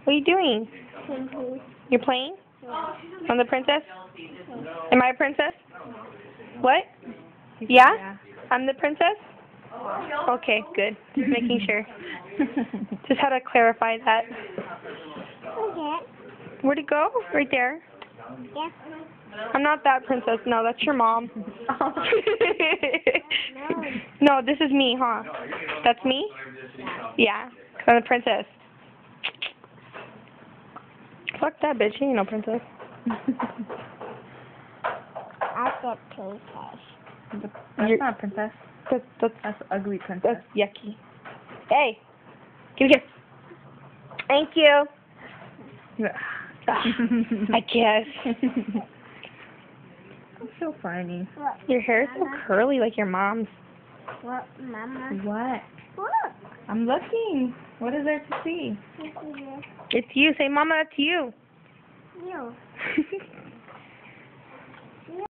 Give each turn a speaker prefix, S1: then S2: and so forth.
S1: What are you doing? You're playing? I'm the princess? Am I a princess? What? Yeah? I'm the princess? Okay, good. Just making sure. Just had to clarify that. Where'd it go? Right there.
S2: Yeah.
S1: I'm not that princess. No, that's your mom. No, this is me, huh? That's me? Yeah. 'Cause I'm the princess. Fuck that bitch. She ain't no princess.
S2: I'm the princess.
S3: That's not a princess.
S1: That's
S3: That's ugly princess.
S1: That's yucky. Hey, give me a kiss. Thank you. I guess.
S3: So funny.
S2: What?
S1: Your hair's so curly like your mom's.
S2: What, Mama?
S3: What?
S2: Look.
S3: I'm looking. What is there to see?
S2: This is
S1: It's you. Say, Mama, that's you.
S2: you.